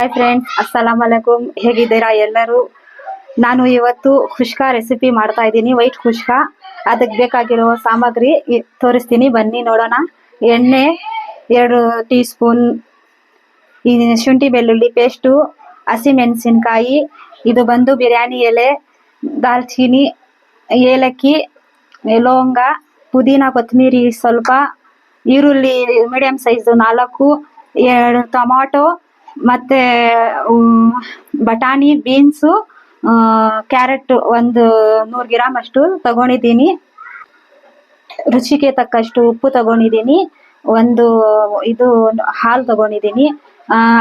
Hi friends, ಅಸ್ಸಲಾಂ ಅಲೈಕುಂ. ಹೇಗಿದ್ದೀರಾ ಎಲ್ಲರೂ? ನಾನು ಇವತ್ತು ಖುಷ್ಕಾ ರೆಸಿಪಿ ಮಾಡ್ತಾ ಇದ್ದೀನಿ, ವೈಟ್ ಖುಷ್ಕಾ. ಅದಕ್ಕೆ ಬೇಕಾಗಿರುವ ಸಾಮಗ್ರಿ ತೋರಿಸ್ತೀನಿ, ಬನ್ನಿ ನೋಡೋಣ. ಎಣ್ಣೆ 2 ಟೀ ಸ್ಪೂನ್, ಶುಂಠಿ ಬೆಳ್ಳುಳ್ಳಿ ಪೇಸ್ಟು, ಹಸಿಮೆಣಸಿನ್ಕಾಯಿ, ಇದು ಬಂದು ಬಿರಿಯಾನಿ ಎಲೆ, ದಾಲ್ಚಿನ್ನಿ, ಏಲಕ್ಕಿ, ಲವಂಗ, ಪುದೀನ, ಕೊತ್ತಂಬರಿ ಸ್ವಲ್ಪ, ಈರುಳ್ಳಿ ಮೀಡಿಯಂ ಸೈಜ್ 4, 2 ಟೊಮಾಟೊ, ಮತ್ತೆ ಬಟಾಣಿ, ಬೀನ್ಸು, ಕ್ಯಾರೆಟ್ ಒಂದು 100 ಗ್ರಾಮ್ ಅಷ್ಟು ತಗೊಂಡಿದ್ದೀನಿ. ರುಚಿಗೆ ತಕ್ಕಷ್ಟು ಉಪ್ಪು ತಗೊಂಡಿದ್ದೀನಿ. ಇದು ಹಾಲು ತಗೊಂಡಿದ್ದೀನಿ.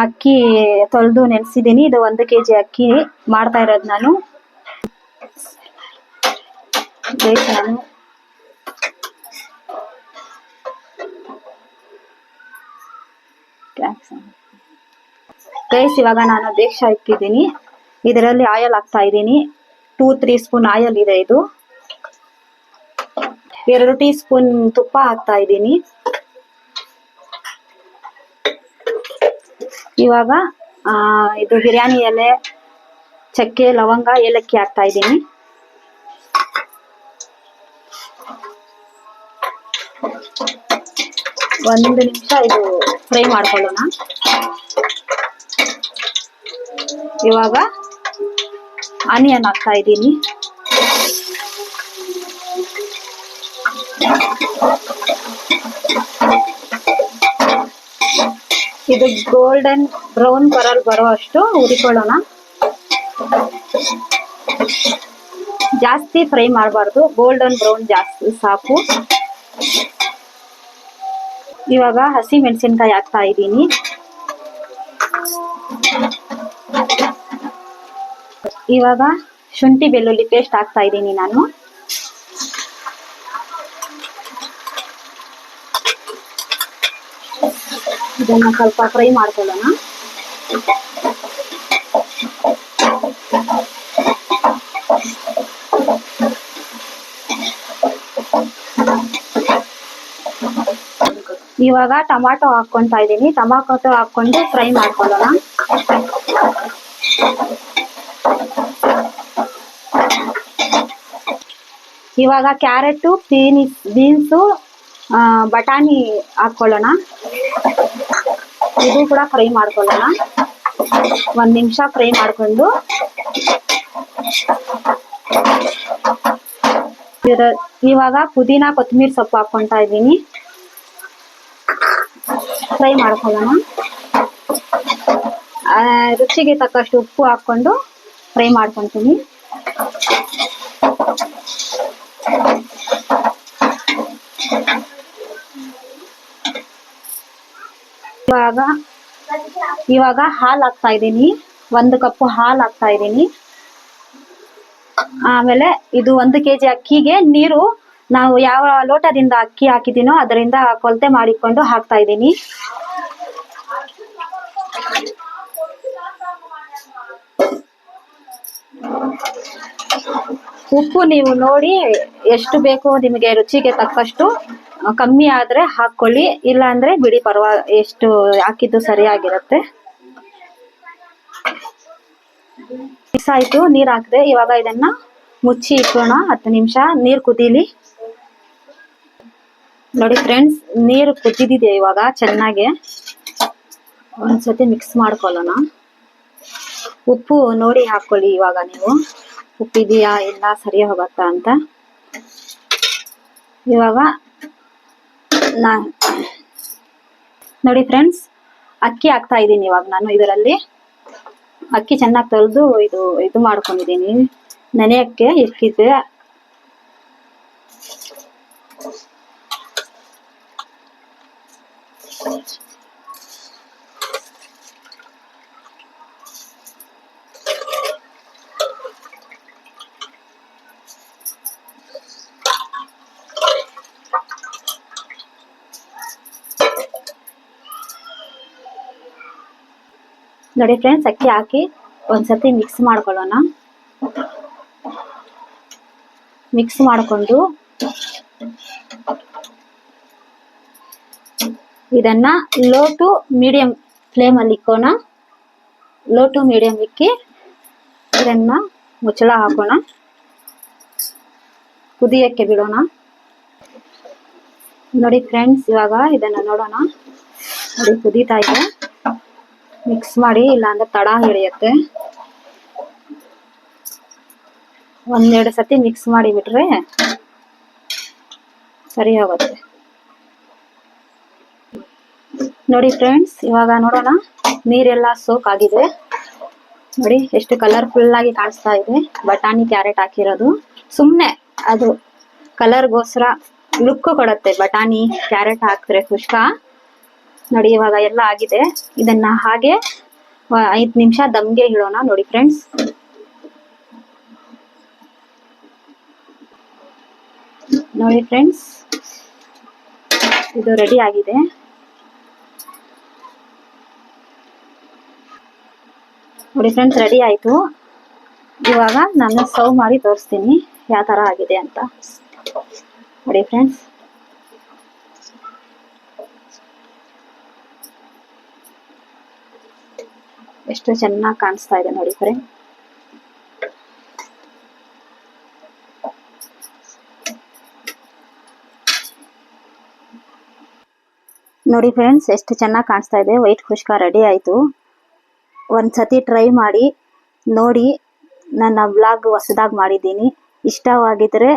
ಅಕ್ಕಿ ತೊಳೆದು ನೆನೆಸಿದ್ದೀನಿ. ಇದು 1 kg ಅಕ್ಕಿ ಮಾಡ್ತಾ ಇರೋದು ನಾನು. ಗೈಸ್, ಇವಾಗ ನಾನು ಬೇಕ್ಷ ಇಟ್ಟಿದ್ದೀನಿ. ಇದರಲ್ಲಿ ಆಯಿಲ್ ಹಾಕ್ತಾ ಇದ್ದೀನಿ. 2-3 ಸ್ಪೂನ್ ಆಯಿಲ್ ಇದೆ. ಇದು 2 ಟೀ ಸ್ಪೂನ್ ತುಪ್ಪ ಹಾಕ್ತಾ ಇದ್ದೀನಿ. ಇವಾಗ ಇದು ಬಿರಿಯಾನಿ ಎಲೆ, ಚಕ್ಕೆ, ಲವಂಗ, ಏಲಕ್ಕಿ ಹಾಕ್ತಾ ಇದ್ದೀನಿ. ಒಂದು ನಿಮಿಷ ಇದು ಫ್ರೈ ಮಾಡ್ಕೊಳ್ಳೋಣ. ಇವಾಗ ಆನಿಯನ್ ಹಾಕ್ತಾ ಇದ್ದೀನಿ. ಇದು ಗೋಲ್ಡನ್ ಬ್ರೌನ್ ಕಲರ್ ಬರೋ ಅಷ್ಟು ಹುರಿಕೊಳ್ಳೋಣ. ಜಾಸ್ತಿ ಫ್ರೈ ಮಾಡಬಾರ್ದು, ಗೋಲ್ಡನ್ ಬ್ರೌನ್ ಜಾಸ್ತಿ ಸಾಕು. ಇವಾಗ ಹಸಿ ಮೆಣಸಿನ್ಕಾಯಿ ಹಾಕ್ತಾ ಇದ್ದೀನಿ. ಇವಾಗ ಶುಂಠಿ ಬೆಳ್ಳುಳ್ಳಿ ಪೇಸ್ಟ್ ಹಾಕ್ತಾ ಇದ್ದೀನಿ ನಾನು. ಇದನ್ನ ಸ್ವಲ್ಪ ಫ್ರೈ ಮಾಡ್ಕೊಳ್ಳೋಣ. ಇವಾಗ ಟೊಮಾಟೊ ಹಾಕ್ಕೊಂತಾ ಇದ್ದೀನಿ. ಟೊಮಾಟೊ ಹಾಕೊಂಡು ಫ್ರೈ ಮಾಡ್ಕೊಳ್ಳೋಣ. ಇವಾಗ ಕ್ಯಾರೆಟು, ಬೀನ್ಸು, ಬಟಾಣಿ ಹಾಕೊಳ್ಳೋಣ. ಇದು ಕೂಡ ಫ್ರೈ ಮಾಡ್ಕೊಳ್ಳೋಣ. 1 ನಿಮಿಷ ಫ್ರೈ ಮಾಡ್ಕೊಂಡು ಇವಾಗ ಪುದೀನ, ಕೊತ್ತಂಬರಿ ಸೊಪ್ಪು ಹಾಕ್ಕೊಂತಾ ಇದ್ದೀನಿ. ಫ್ರೈ ಮಾಡ್ಕೊಳ್ಳೋಣ. ರುಚಿಗೆ ತಕ್ಕಷ್ಟು ಉಪ್ಪು ಹಾಕೊಂಡು ಫ್ರೈ ಮಾಡ್ಕೊತೀನಿ. ಇವಾಗ ಹಾಲು ಹಾಕ್ತಾ ಇದ್ದೀನಿ. 1 ಕಪ್ ಹಾಲು ಹಾಕ್ತಾ ಇದ್ದೀನಿ. ಆಮೇಲೆ ಇದು 1 kg ಅಕ್ಕಿಗೆ ನೀರು ನಾವು ಯಾವ ಲೋಟದಿಂದ ಅಕ್ಕಿ ಹಾಕಿದ್ದೀನೋ ಅದರಿಂದ ಕೊಲತೆ ಮಾಡಿಕೊಂಡು ಹಾಕ್ತಾ ಇದ್ದೀನಿ. ಉಪ್ಪು ನೀವು ನೋಡಿ ಎಷ್ಟು ಬೇಕು ನಿಮಗೆ ರುಚಿಗೆ ತಕ್ಕಷ್ಟು. ಕಮ್ಮಿ ಆದ್ರೆ ಹಾಕೊಳ್ಳಿ, ಇಲ್ಲ ಅಂದ್ರೆ ಬಿಡಿ, ಎಷ್ಟು ಹಾಕಿದ್ದು ಸರಿಯಾಗಿರುತ್ತೆ. ಮಿಕ್ಸ್ ಆಯ್ತು, ನೀರ್ ಹಾಕಿದೆ. ಇವಾಗ ಇದನ್ನ ಮುಚ್ಚಿ ಇಟ್ಟೋಣ 10 ನಿಮಿಷ. ನೀರ್ ಕುದೀಲಿ. ನೋಡಿ ಫ್ರೆಂಡ್ಸ್, ನೀರು ಕುದ್ದಿದೆ ಇವಾಗ ಚೆನ್ನಾಗಿ. ಒಂದ್ಸತಿ ಮಿಕ್ಸ್ ಮಾಡ್ಕೊಳ್ಳೋಣ. ಉಪ್ಪು ನೋಡಿ ಹಾಕೊಳ್ಳಿ. ಇವಾಗ ನೀವು ಉಪ್ಪಿದೆಯಾ ಇಲ್ಲ ಸರಿ ಹೋಗತ್ತಾ ಅಂತ. ಇವಾಗ ನೋಡಿ ಫ್ರೆಂಡ್ಸ್, ಅಕ್ಕಿ ಹಾಕ್ತಾ ಇದ್ದೀನಿ. ಇವಾಗ ನಾನು ಇದರಲ್ಲಿ ಅಕ್ಕಿ ಚೆನ್ನಾಗಿ ತೊಳೆದು ಇದು ಮಾಡ್ಕೊಂಡಿದ್ದೀನಿ. ನೆನೆಯಕ್ಕೆ ಇಕ್ಕಿದ್ದೆ. ನೋಡಿ ಫ್ರೆಂಡ್ಸ್, ಅಕ್ಕಿ ಹಾಕಿ ಒಂದ್ಸತಿ ಮಿಕ್ಸ್ ಮಾಡ್ಕೊಳ್ಳೋಣ. ಮಿಕ್ಸ್ ಮಾಡಿಕೊಂಡು ಇದನ್ನ ಲೋ ಟು ಮೀಡಿಯಂ ಫ್ಲೇಮ್ ಅಲ್ಲಿ ಇಕ್ಕೋಣ. ಲೋ ಟು ಮೀಡಿಯಂ ಇಕ್ಕಿ ಇದನ್ನ ಮುಚ್ಚಳ ಹಾಕೋಣ, ಕುದಿಯಕ್ಕೆ ಬಿಡೋಣ. ನೋಡಿ ಫ್ರೆಂಡ್ಸ್, ಇವಾಗ ಇದನ್ನ ನೋಡೋಣ. ನೋಡಿ ಕುದೀತಾ ಇದೆ. ಮಿಕ್ಸ್ ಮಾಡಿ, ಇಲ್ಲಾಂದ್ರೆ ತಡ ಹಿಡಿಯುತ್ತೆ. ಒಂದೆರಡು ಸತಿ ಮಿಕ್ಸ್ ಮಾಡಿ ಬಿಟ್ರೆ ಸರಿ ಹೋಗುತ್ತೆ. ನೋಡಿ ಫ್ರೆಂಡ್ಸ್, ಇವಾಗ ನೋಡೋಣ. ನೀರೆಲ್ಲ ಸೋಕ್ ಆಗಿದೆ. ನೋಡಿ ಎಷ್ಟು ಕಲರ್ಫುಲ್ ಆಗಿ ಕಾಣಿಸ್ತಾ ಇದೆ. ಬಟಾಣಿ ಕ್ಯಾರೆಟ್ ಹಾಕಿರೋದು ಸುಮ್ನೆ ಅದು ಕಲರ್ಗೋಸ್ಕರ ಲುಕ್ ಕೊಡುತ್ತೆ. ಬಟಾಣಿ ಕ್ಯಾರೆಟ್ ಹಾಕಿದ್ರೆ ಕುಷ್ಕ. ನೋಡಿ ಇವಾಗ ಎಲ್ಲ ಆಗಿದೆ. ಇದನ್ನ ಹಾಗೆ 5 ನಿಮಿಷ ದಮ್ಗೆ ಇಡೋಣ. ನೋಡಿ ಫ್ರೆಂಡ್ಸ್, ನೋಡಿ ಫ್ರೆಂಡ್ಸ್, ಇದು ರೆಡಿ ಆಗಿದೆ. ನೋಡಿ ಫ್ರೆಂಡ್ಸ್, ರೆಡಿ ಆಯ್ತು. ಇವಾಗ ನಾನು ಸರ್ವ್ ಮಾಡಿ ತೋರಿಸ್ತೀನಿ ಯಾವ ತರ ಆಗಿದೆ ಅಂತ. ನೋಡಿ ಫ್ರೆಂಡ್ಸ್, ಎಷ್ಟು ಚೆನ್ನಾಗಿ ಕಾಣಿಸ್ತಾ ಇದೆ ನೋಡಿ ಫ್ರೆಂಡ್. ನೋಡಿ ಫ್ರೆಂಡ್ಸ್, ಎಷ್ಟು ಚೆನ್ನಾಗಿ ಕಾಣಿಸ್ತಾ ಇದೆ. ವೈಟ್ ಕುಷ್ಕ ರೆಡಿ ಆಯ್ತು. ಒಂದ್ಸತಿ ಟ್ರೈ ಮಾಡಿ ನೋಡಿ. ನನ್ನ ಬ್ಲಾಗ್ ಹೊಸದಾಗಿ ಮಾಡಿದ್ದೀನಿ. ಇಷ್ಟವಾಗಿದ್ರೆ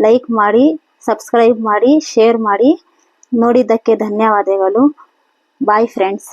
ಲೈಕ್ ಮಾಡಿ, ಸಬ್ಸ್ಕ್ರೈಬ್ ಮಾಡಿ, ಶೇರ್ ಮಾಡಿ. ನೋಡಿದ್ದಕ್ಕೆ ಧನ್ಯವಾದಗಳು. Bye friends.